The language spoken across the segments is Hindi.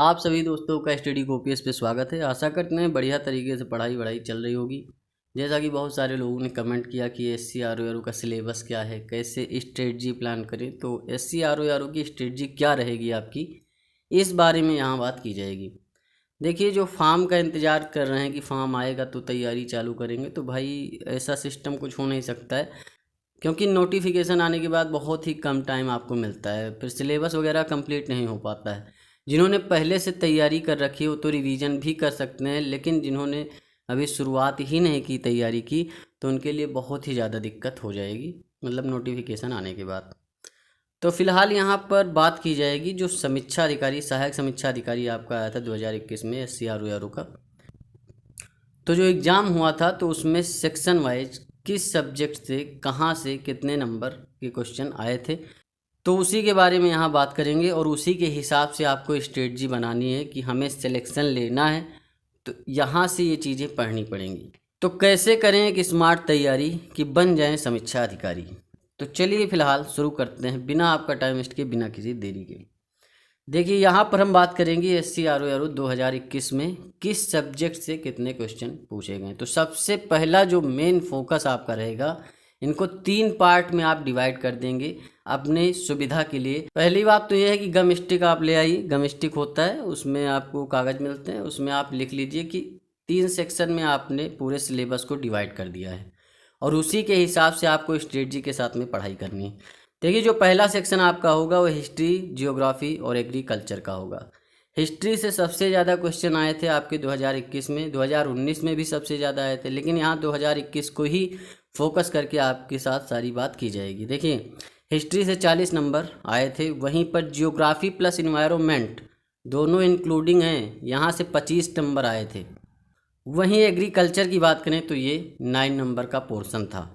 आप सभी दोस्तों का स्टडी कोपीएस पे स्वागत है। आशा करते हैं बढ़िया तरीके से पढ़ाई चल रही होगी। जैसा कि बहुत सारे लोगों ने कमेंट किया कि SC RO का सिलेबस क्या है, कैसे स्ट्रेटजी प्लान करें, तो SC RO की स्ट्रेटजी क्या रहेगी आपकी, इस बारे में यहाँ बात की जाएगी। देखिए, जो फॉर्म का इंतज़ार कर रहे हैं कि फॉर्म आएगा तो तैयारी चालू करेंगे, तो भाई ऐसा सिस्टम कुछ हो नहीं सकता है, क्योंकि नोटिफिकेशन आने के बाद बहुत ही कम टाइम आपको मिलता है, फिर सिलेबस वगैरह कंप्लीट नहीं हो पाता है। जिन्होंने पहले से तैयारी कर रखी है वो तो रिवीजन भी कर सकते हैं, लेकिन जिन्होंने अभी शुरुआत ही नहीं की तैयारी की तो उनके लिए बहुत ही ज़्यादा दिक्कत हो जाएगी, मतलब नोटिफिकेशन आने के बाद। तो फिलहाल यहाँ पर बात की जाएगी जो समीक्षा अधिकारी, सहायक समीक्षा अधिकारी आपका आया था 2021 में SC RO का। तो जो एग्ज़ाम हुआ था तो उसमें सेक्शन वाइज किस सब्जेक्ट से कहाँ से कितने नंबर के क्वेश्चन आए थे, तो उसी के बारे में यहाँ बात करेंगे और उसी के हिसाब से आपको स्ट्रेटजी बनानी है कि हमें सिलेक्शन लेना है तो यहाँ से ये चीज़ें पढ़नी पड़ेंगी। तो कैसे करें एक स्मार्ट तैयारी कि बन जाएं समीक्षा अधिकारी। तो चलिए फिलहाल शुरू करते हैं बिना आपका टाइम वेस्ट के, बिना किसी देरी के। देखिए, यहाँ पर हम बात करेंगे SC RO 2021 में किस सब्जेक्ट से कितने क्वेश्चन पूछे गए। तो सबसे पहला जो मेन फोकस आपका रहेगा, इनको 3 पार्ट में आप डिवाइड कर देंगे अपने सुविधा के लिए। पहली बात तो यह है कि गम स्टिक आप ले आइए। गम स्टिक होता है, उसमें आपको कागज़ मिलते हैं, उसमें आप लिख लीजिए कि 3 सेक्शन में आपने पूरे सिलेबस को डिवाइड कर दिया है और उसी के हिसाब से आपको स्ट्रेटजी के साथ में पढ़ाई करनी है। देखिए, जो पहला सेक्शन आपका होगा वो हिस्ट्री, जियोग्राफी और एग्रीकल्चर का होगा। हिस्ट्री से सबसे ज़्यादा क्वेश्चन आए थे आपके 2021 में, 2019 में भी सबसे ज़्यादा आए थे, लेकिन यहाँ 2021 को ही फोकस करके आपके साथ सारी बात की जाएगी। देखिए, हिस्ट्री से 40 नंबर आए थे, वहीं पर जियोग्राफी प्लस इन्वायरमेंट दोनों इंक्लूडिंग हैं, यहाँ से 25 नंबर आए थे। वहीं एग्रीकल्चर की बात करें तो ये 9 नंबर का पोर्शन था।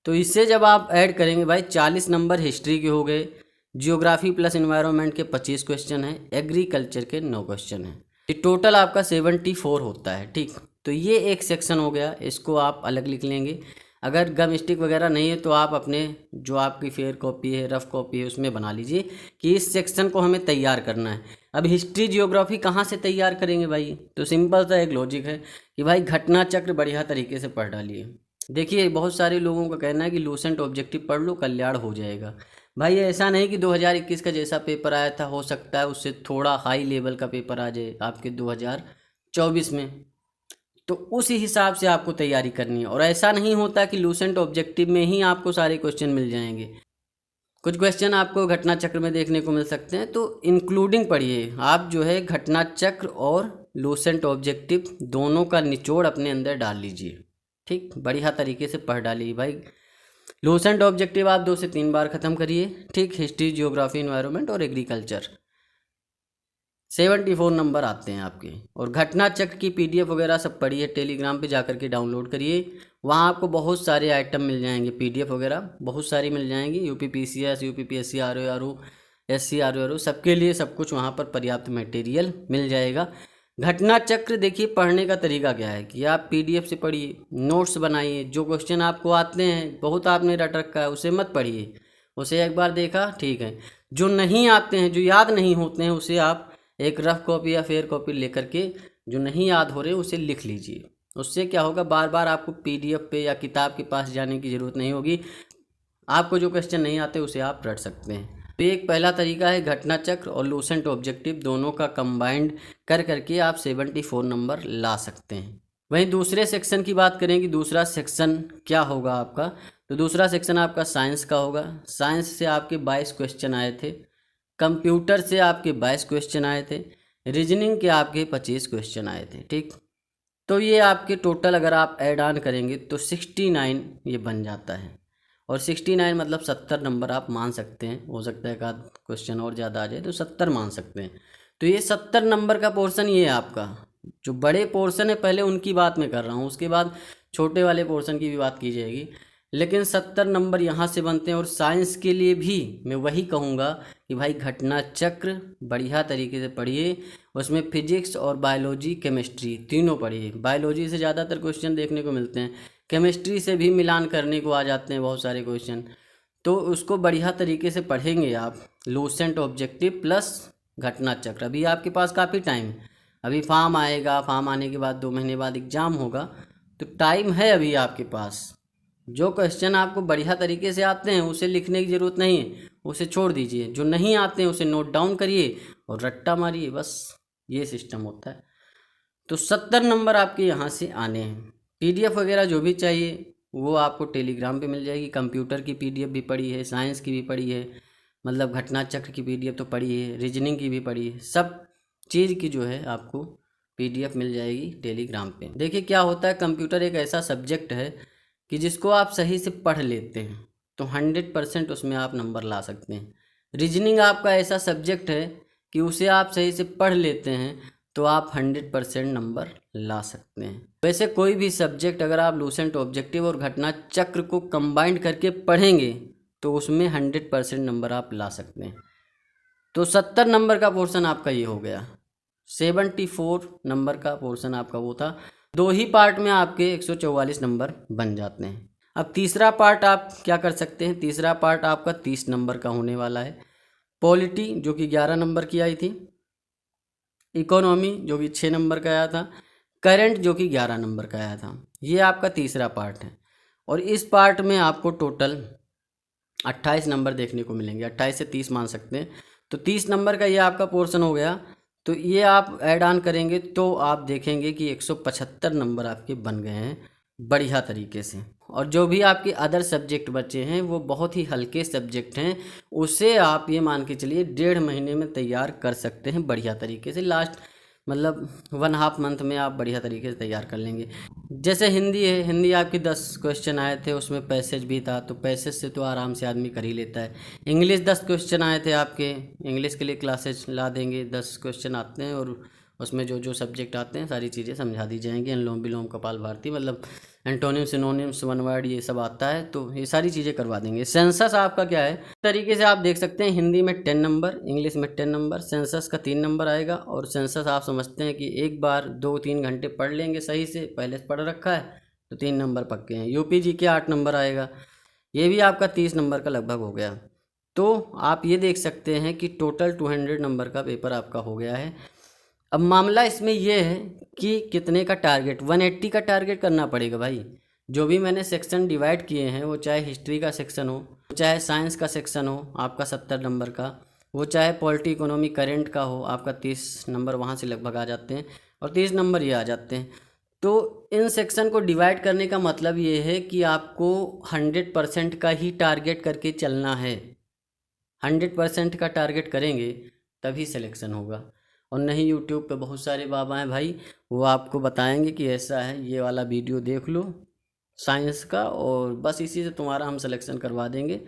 तो इससे जब आप ऐड करेंगे भाई, 40 नंबर हिस्ट्री के हो गए, जियोग्राफी प्लस इन्वायरमेंट के 25 क्वेश्चन हैं, एग्रीकल्चर के 9 क्वेश्चन हैं, ये टोटल आपका 74 होता है। ठीक, तो ये एक सेक्शन हो गया, इसको आप अलग लिख लेंगे। अगर गम स्टिक वगैरह नहीं है तो आप अपने जो आपकी फेयर कॉपी है, रफ कॉपी है, उसमें बना लीजिए कि इस सेक्शन को हमें तैयार करना है। अब हिस्ट्री जियोग्राफी कहाँ से तैयार करेंगे भाई, तो सिंपल सा एक लॉजिक है कि भाई घटना चक्र बढ़िया तरीके से पढ़ डालिए। देखिए, बहुत सारे लोगों का कहना है कि लूसेंट ऑब्जेक्टिव पढ़ लो कल्याण हो जाएगा। भाई ऐसा नहीं कि 2021 का जैसा पेपर आया था हो सकता है उससे थोड़ा हाई लेवल का पेपर आ जाए आपके 2024 में, तो उसी हिसाब से आपको तैयारी करनी है। और ऐसा नहीं होता कि लूसेंट ऑब्जेक्टिव में ही आपको सारे क्वेश्चन मिल जाएंगे, कुछ क्वेश्चन आपको घटना चक्र में देखने को मिल सकते हैं, तो इंक्लूडिंग पढ़िए आप, जो है घटना चक्र और लूसेंट ऑब्जेक्टिव दोनों का निचोड़ अपने अंदर डाल लीजिए। ठीक, बढ़िया तरीके से पढ़ डालिए भाई। लूसेंट ऑब्जेक्टिव आप 2 से 3 बार ख़त्म करिए। ठीक, हिस्ट्री, जियोग्राफी, इन्वायरमेंट और एग्रीकल्चर 74 नंबर आते हैं आपके। और घटना चक्र की PDF वगैरह सब पढ़िए, टेलीग्राम पे जाकर के डाउनलोड करिए, वहाँ आपको बहुत सारे आइटम मिल जाएंगे, PDF वगैरह बहुत सारी मिल जाएंगी। UPPCS, UPPSC, RO, SC RO सबके लिए सब कुछ वहाँ पर पर्याप्त मटेरियल मिल जाएगा। घटना चक्र देखिए, पढ़ने का तरीका क्या है कि आप PDF से पढ़िए, नोट्स बनाइए, जो क्वेश्चन आपको आते हैं, बहुत आपने रट रखा है उसे मत पढ़िए, उसे एक बार देखा ठीक है। जो नहीं आते हैं, जो याद नहीं होते हैं, उसे आप एक रफ कॉपी या फेयर कॉपी लेकर के, जो नहीं याद हो रहे उसे लिख लीजिए। उससे क्या होगा, बार बार आपको PDF पे या किताब के पास जाने की ज़रूरत नहीं होगी, आपको जो क्वेश्चन नहीं आते उसे आप रट सकते हैं। तो एक पहला तरीका है घटना चक्र और लूसेंट ऑब्जेक्टिव दोनों का कंबाइंड कर करके आप 74 नंबर ला सकते हैं। वहीं दूसरे सेक्शन की बात करें कि दूसरा सेक्शन क्या होगा आपका, तो दूसरा सेक्शन आपका साइंस का होगा। साइंस से आपके 22 क्वेश्चन आए थे, कंप्यूटर से आपके 22 क्वेश्चन आए थे, रीजनिंग के आपके 25 क्वेश्चन आए थे। ठीक, तो ये आपके टोटल अगर आप ऐड ऑन करेंगे तो 69 ये बन जाता है। और 69 मतलब 70 नंबर आप मान सकते हैं, हो सकता है एक आध क्वेश्चन और ज़्यादा आ जाए तो 70 मान सकते हैं। तो ये 70 नंबर का पोर्शन ये है आपका। जो बड़े पोर्शन है पहले उनकी बात मैं कर रहा हूँ, उसके बाद छोटे वाले पोर्शन की भी बात की जाएगी, लेकिन 70 नंबर यहाँ से बनते हैं। और साइंस के लिए भी मैं वही कहूँगा कि भाई घटना चक्र बढ़िया तरीके से पढ़िए, उसमें फिजिक्स और बायोलॉजी, केमिस्ट्री तीनों पढ़िए। बायोलॉजी से ज़्यादातर क्वेश्चन देखने को मिलते हैं, केमिस्ट्री से भी मिलान करने को आ जाते हैं बहुत सारे क्वेश्चन, तो उसको बढ़िया तरीके से पढ़ेंगे आप। लूसेंट ऑब्जेक्टिव प्लस घटना चक्र। अभी आपके पास काफ़ी टाइम है, अभी फॉर्म आएगा, फॉर्म आने के बाद 2 महीने बाद एग्ज़ाम होगा, तो टाइम है अभी आपके पास। जो क्वेश्चन आपको बढ़िया तरीके से आते हैं उसे लिखने की ज़रूरत नहीं है, उसे छोड़ दीजिए। जो नहीं आते हैं उसे नोट डाउन करिए और रट्टा मारिए, बस ये सिस्टम होता है। तो 70 नंबर आपके यहाँ से आने हैं। पीडीएफ वगैरह जो भी चाहिए वो आपको टेलीग्राम पे मिल जाएगी। कंप्यूटर की पीडीएफ भी पड़ी है, साइंस की भी पड़ी है, मतलब घटना चक्र की पीडीएफ तो पड़ी है, रीजनिंग की भी पड़ी है, सब चीज़ की जो है आपको पीडीएफ मिल जाएगी टेलीग्राम पे। देखिए क्या होता है, कंप्यूटर एक ऐसा सब्जेक्ट है कि जिसको आप सही से पढ़ लेते हैं तो 100% उसमें आप नंबर ला सकते हैं। रीजनिंग आपका ऐसा सब्जेक्ट है कि उसे आप सही से पढ़ लेते हैं तो आप 100% नंबर ला सकते हैं। वैसे कोई भी सब्जेक्ट अगर आप लूसेंट, ऑब्जेक्टिव और घटना चक्र को कंबाइंड करके पढ़ेंगे तो उसमें 100% नंबर आप ला सकते हैं। तो 70 नंबर का पोर्शन आपका ये हो गया। 74 नंबर का पोर्शन आपका वो था। 2 ही पार्ट में आपके 144 नंबर बन जाते हैं। अब तीसरा पार्ट आप क्या कर सकते हैं, तीसरा पार्ट आपका 30 नंबर का होने वाला है। पॉलिटी जो कि 11 नंबर की आई थी, इकोनॉमी जो कि 6 नंबर का आया था, करंट जो कि 11 नंबर का आया था। ये आपका तीसरा पार्ट है और इस पार्ट में आपको टोटल 28 नंबर देखने को मिलेंगे। 28 से 30 मान सकते हैं। तो 30 नंबर का ये आपका पोर्शन हो गया। तो ये आप ऐड ऑन करेंगे तो आप देखेंगे कि 175 नंबर आपके बन गए हैं बढ़िया तरीके से। और जो भी आपके अदर सब्जेक्ट बचे हैं वो बहुत ही हल्के सब्जेक्ट हैं, उसे आप ये मान के चलिए 1.5 महीने में तैयार कर सकते हैं बढ़िया तरीके से। लास्ट मतलब 1.5 मंथ में आप बढ़िया तरीके से तैयार कर लेंगे। जैसे हिंदी है, हिंदी आपकी 10 क्वेश्चन आए थे, उसमें पैसेज भी था, तो पैसेज से तो आराम से आदमी कर ही लेता है। इंग्लिश 10 क्वेश्चन आए थे आपके, इंग्लिश के लिए क्लासेज ला देंगे, 10 क्वेश्चन आते हैं और उसमें जो जो सब्जेक्ट आते हैं सारी चीज़ें समझा दी जाएंगी। अनुलोम विलोम कपाल भारती मतलब एंटोनिम सिनोनिम्स वन वर्ड ये सब आता है, तो ये सारी चीज़ें करवा देंगे। सेंसस आपका क्या है, तरीके से आप देख सकते हैं, हिंदी में 10 नंबर, इंग्लिश में 10 नंबर, सेंसस का 3 नंबर आएगा। और सेंसस आप समझते हैं कि एक बार 2-3 घंटे पढ़ लेंगे सही से, पहले से पढ़ रखा है तो 3 नंबर पक्के हैं। यूपीजी के 8 नंबर आएगा, ये भी आपका 30 नंबर का लगभग हो गया। तो आप ये देख सकते हैं कि टोटल 200 नंबर का पेपर आपका हो गया है। अब मामला इसमें यह है कि कितने का टारगेट, 180 का टारगेट करना पड़ेगा भाई। जो भी मैंने सेक्शन डिवाइड किए हैं, वो चाहे हिस्ट्री का सेक्शन हो, चाहे साइंस का सेक्शन हो आपका 70 नंबर का, वो चाहे पॉलिटी इकोनॉमी करेंट का हो आपका 30 नंबर वहाँ से लगभग आ जाते हैं और 30 नंबर ये आ जाते हैं। तो इन सेक्शन को डिवाइड करने का मतलब ये है कि आपको 100% का ही टारगेट करके चलना है। 100% का टारगेट करेंगे तभी सिलेक्शन होगा, और नहीं यूट्यूब पे बहुत सारे बाबा हैं भाई, वो आपको बताएंगे कि ऐसा है, ये वाला वीडियो देख लो साइंस का और बस इसी से तुम्हारा हम सिलेक्शन करवा देंगे।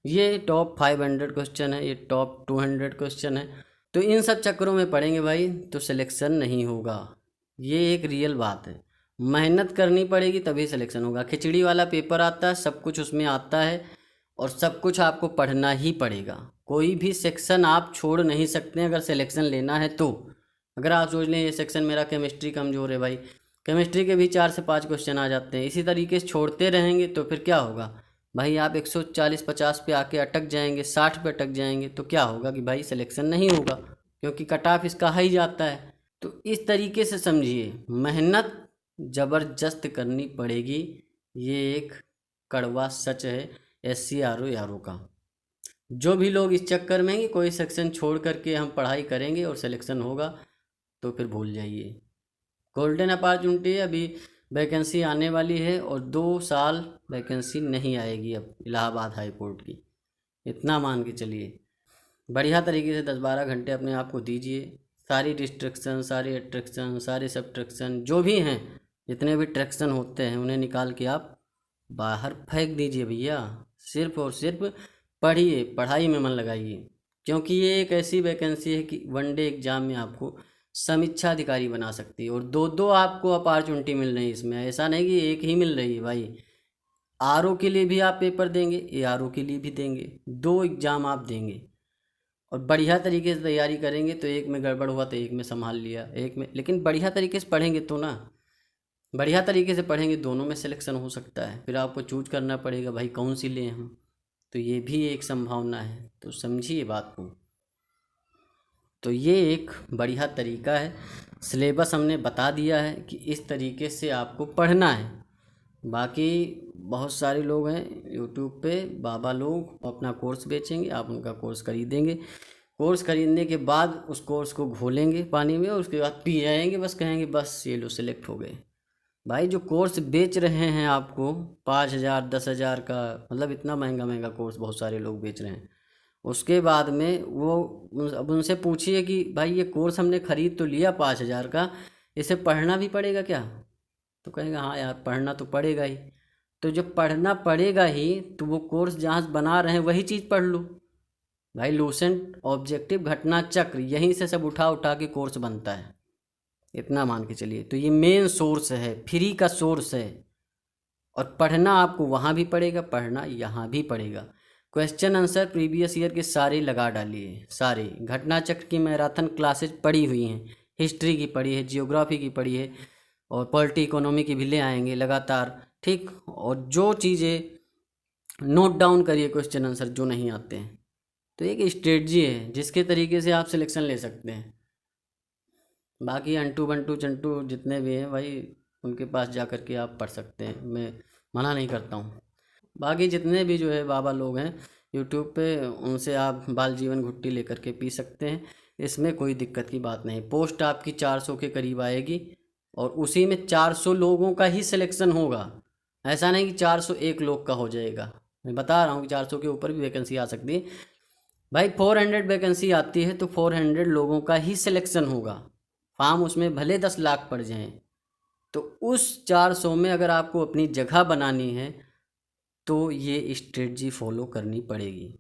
ये टॉप 500 क्वेश्चन है, ये टॉप 200 क्वेश्चन है, तो इन सब चक्करों में पढ़ेंगे भाई तो सिलेक्शन नहीं होगा। ये एक रियल बात है, मेहनत करनी पड़ेगी तभी सिलेक्शन होगा। खिचड़ी वाला पेपर आता है, सब कुछ उसमें आता है और सब कुछ आपको पढ़ना ही पड़ेगा। कोई भी सेक्शन आप छोड़ नहीं सकते हैं अगर सिलेक्शन लेना है तो। अगर आप सोच लें ये सेक्शन मेरा केमिस्ट्री कमज़ोर है भाई, केमिस्ट्री के भी 4 से 5 क्वेश्चन आ जाते हैं, इसी तरीके से छोड़ते रहेंगे तो फिर क्या होगा भाई, आप 140-50 पे आके अटक जाएंगे, 60 पे अटक जाएंगे, तो क्या होगा कि भाई सिलेक्शन नहीं होगा, क्योंकि कट ऑफ इसका हाई जाता है। तो इस तरीके से समझिए, मेहनत ज़बरदस्त करनी पड़ेगी, ये एक कड़वा सच है SC RO का। जो भी लोग इस चक्कर में कि कोई सेक्शन छोड़ करके हम पढ़ाई करेंगे और सिलेक्शन होगा, तो फिर भूल जाइए। गोल्डन अपॉर्चुनिटी है, अभी वैकेंसी आने वाली है और 2 साल वैकेंसी नहीं आएगी अब इलाहाबाद हाई कोर्ट की, इतना मान के चलिए। बढ़िया तरीके से 10-12 घंटे अपने आप को दीजिए, सारी डिस्ट्रैक्शन, सारे अट्रैक्शन, सारे सब्ट्रैक्शन जो भी हैं, जितने भी ट्रैक्शन होते हैं उन्हें निकाल के आप बाहर फेंक दीजिए भैया। सिर्फ और सिर्फ पढ़िए, पढ़ाई में मन लगाइए, क्योंकि ये एक ऐसी वैकेंसी है कि वनडे एग्ज़ाम में आपको समीक्षा अधिकारी बना सकती है और 2-2 आपको अपॉर्चुनिटी मिल रही है इसमें। ऐसा नहीं कि एक ही मिल रही है भाई, RO के लिए भी आप पेपर देंगे, ARO के लिए भी देंगे, 2 एग्ज़ाम आप देंगे और बढ़िया तरीके से तैयारी करेंगे तो एक में गड़बड़ हुआ तो एक में संभाल लिया, एक में, लेकिन बढ़िया तरीके से पढ़ेंगे तो ना, बढ़िया तरीके से पढ़ेंगे दोनों में सिलेक्शन हो सकता है। फिर आपको चूज करना पड़ेगा भाई कौन सी लें हम, तो ये भी एक संभावना है, तो समझिए बात को। तो ये एक बढ़िया तरीका है। सिलेबस हमने बता दिया है कि इस तरीके से आपको पढ़ना है। बाकी बहुत सारे लोग हैं यूट्यूब पे, बाबा लोग अपना कोर्स बेचेंगे, आप उनका कोर्स खरीदेंगे। कोर्स खरीदने के बाद उस कोर्स को घोलेंगे पानी में और उसके बाद पी जाएंगे, बस कहेंगे बस ये लो सिलेक्ट हो गए। भाई जो कोर्स बेच रहे हैं आपको 5,000 10,000 का, मतलब इतना महंगा महंगा कोर्स बहुत सारे लोग बेच रहे हैं। उसके बाद में वो अब उनसे पूछिए कि भाई ये कोर्स हमने ख़रीद तो लिया 5,000 का, इसे पढ़ना भी पड़ेगा क्या? तो कहेगा हाँ यार पढ़ना तो पड़ेगा ही। तो जब पढ़ना पड़ेगा ही तो वो कोर्स जहाँ बना रहे हैं वही चीज़ पढ़ लो। भाई लूसेंट, ऑब्जेक्टिव, घटना चक्र, यहीं से सब उठा उठा के कोर्स बनता है, इतना मान के चलिए। तो ये मेन सोर्स है, फ्री का सोर्स है। और पढ़ना आपको वहाँ भी पड़ेगा, पढ़ना यहाँ भी पड़ेगा। क्वेश्चन आंसर प्रीवियस ईयर के सारे लगा डालिए, सारे। घटना चक्र की मैराथन क्लासेज पढ़ी हुई हैं, हिस्ट्री की पढ़ी है, जियोग्राफी की पढ़ी है, और पॉलिटी इकोनॉमी की भी ले आएंगे लगातार, ठीक। और जो चीज़ें नोट डाउन करिए क्वेश्चन आंसर जो नहीं आते हैं। तो एक स्ट्रेटजी है जिसके तरीके से आप सिलेक्शन ले सकते हैं। बाकी अंटू बंटू चंटू जितने भी हैं भाई, उनके पास जा कर के आप पढ़ सकते हैं, मैं मना नहीं करता हूँ। बाकी जितने भी जो है बाबा लोग हैं यूट्यूब पे, उनसे आप बाल जीवन घुट्टी लेकर के पी सकते हैं, इसमें कोई दिक्कत की बात नहीं। पोस्ट आपकी 400 के करीब आएगी और उसी में 400 लोगों का ही सिलेक्शन होगा। ऐसा नहीं कि 401 लोग का हो जाएगा, मैं बता रहा हूँ कि 400 के ऊपर भी वैकेंसी आ सकती है। भाई 400 वैकेंसी आती है तो 400 लोगों का ही सिलेक्शन होगा। फॉर्म उसमें भले 10 लाख पड़ जाएं, तो उस 400 में अगर आपको अपनी जगह बनानी है तो ये स्ट्रेटजी फॉलो करनी पड़ेगी।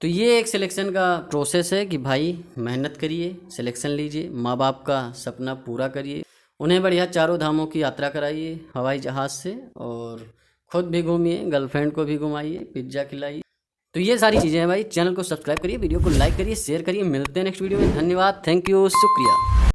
तो ये एक सिलेक्शन का प्रोसेस है कि भाई मेहनत करिए, सिलेक्शन लीजिए, माँ बाप का सपना पूरा करिए, उन्हें बढ़िया चारों धामों की यात्रा कराइए हवाई जहाज़ से, और खुद भी घूमिए, गर्लफ्रेंड को भी घुमाइए, पिज्ज़ा खिलाइए। तो ये सारी चीज़ें हैं भाई। चैनल को सब्सक्राइब करिए, वीडियो को लाइक करिए, शेयर करिए। मिलते हैं नेक्स्ट वीडियो में। धन्यवाद, थैंक यू, शुक्रिया।